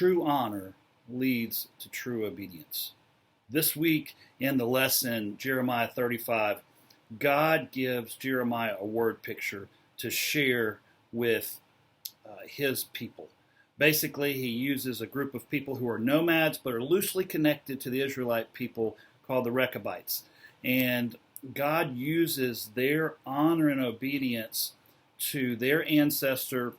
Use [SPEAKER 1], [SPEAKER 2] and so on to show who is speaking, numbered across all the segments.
[SPEAKER 1] true honor leads to true obedience. This week in the lesson, Jeremiah 35, God gives Jeremiah a word picture to share with his people. Basically, he uses a group of people who are nomads but are loosely connected to the Israelite people called the Rechabites. And God uses their honor and obedience to their ancestor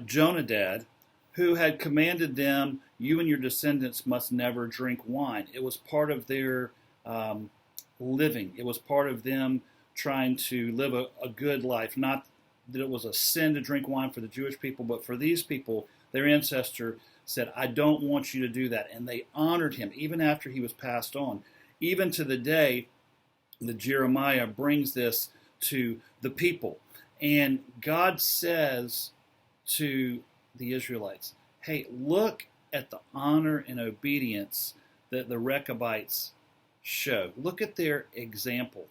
[SPEAKER 1] Jonadab, who had commanded them, "You and your descendants must never drink wine." It was part of their living. It was part of them trying to live a good life. Not that it was a sin to drink wine for the Jewish people, but for these people, their ancestor said, "I don't want you to do that." And they honored him even after he was passed on. Even to the day that Jeremiah brings this to the people. And God says to the Israelites, hey, look at the honor and obedience that the Rechabites show. Look at their example.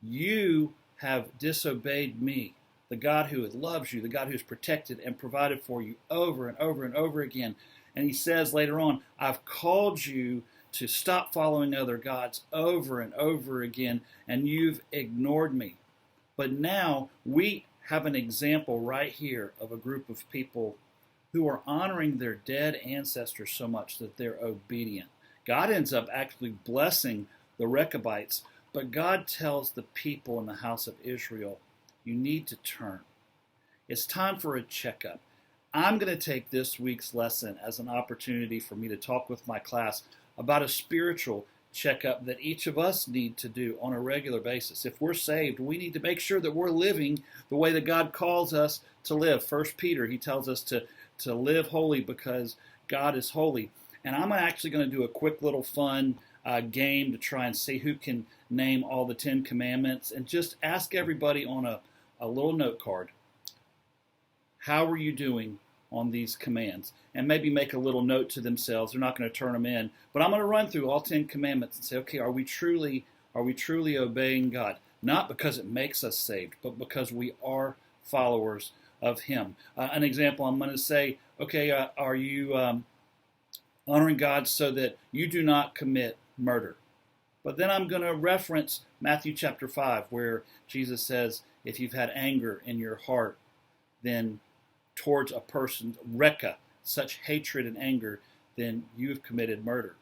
[SPEAKER 1] You have disobeyed me, the God who loves you, the God who's protected and provided for you over and over and over again. And he says later on, I've called you to stop following other gods over and over again, and you've ignored me. But now we have an example right here of a group of people who are honoring their dead ancestors so much that they're obedient. God ends up actually blessing the Rechabites, but God tells the people in the house of Israel, you need to turn. It's time for a checkup. I'm going to take this week's lesson as an opportunity for me to talk with my class about a spiritual checkup that each of us need to do on a regular basis. If we're saved, we need to make sure that we're living the way that God calls us to live. 1 Peter, he tells us to live holy because God is holy. And I'm actually going to do a quick little fun game to try and see who can name all the 10 commandments, and just ask everybody on a little note card, how are you doing on these commands? And maybe make a little note to themselves. They're not going to turn them in, but I'm going to run through all 10 commandments and say, okay, are we truly obeying God? Not because it makes us saved, but because we are followers of him. An example, I'm going to say, okay, are you honoring God so that you do not commit murder? But then I'm going to reference Matthew chapter 5, where Jesus says, if you've had anger in your heart, then towards a person, rekha, such hatred and anger, then you have committed murder.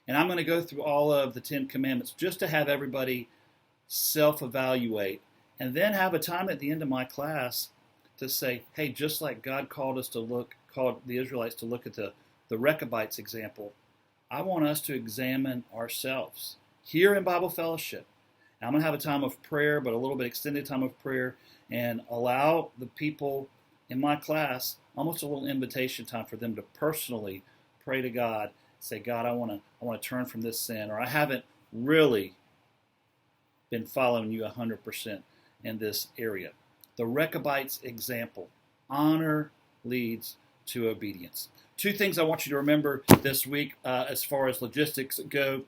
[SPEAKER 1] And I'm going to go through all of the 10 commandments just to have everybody self-evaluate, and then have a time at the end of my class to say, hey, just like God called the Israelites to look at the Rechabites example, I want us to examine ourselves here in Bible Fellowship. Now, I'm going to have a time of prayer, but a little bit extended time of prayer, and allow the people in my class almost a little invitation time for them to personally pray to God, say, God, I want to turn from this sin, or I haven't really been following you 100% in this area. The Rechabites example, honor leads to obedience. 2 things I want you to remember this week as far as logistics go.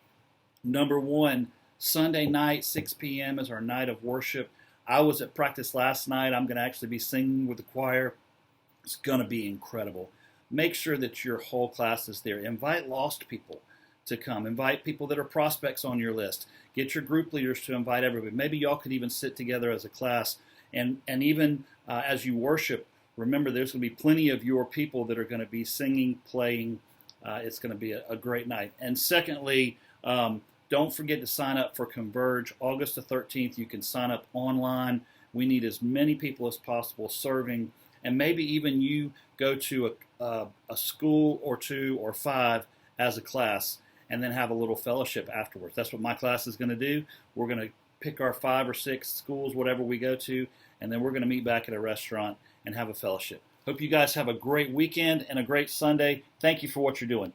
[SPEAKER 1] Number 1, Sunday night, 6 p.m. is our night of worship. I was at practice last night. I'm going to actually be singing with the choir. It's going to be incredible. Make sure that your whole class is there. Invite lost people to come. Invite people that are prospects on your list. Get your group leaders to invite everybody. Maybe y'all could even sit together as a class. And even as you worship, remember there's going to be plenty of your people that are going to be singing, playing. It's going to be a great night. And secondly, don't forget to sign up for Converge. August the 13th, you can sign up online. We need as many people as possible serving. And maybe even you go to a school or 2 or 5 as a class, and then have a little fellowship afterwards. That's what my class is going to do. We're going to pick our 5 or 6 schools, whatever we go to, and then we're going to meet back at a restaurant and have a fellowship. Hope you guys have a great weekend and a great Sunday. Thank you for what you're doing.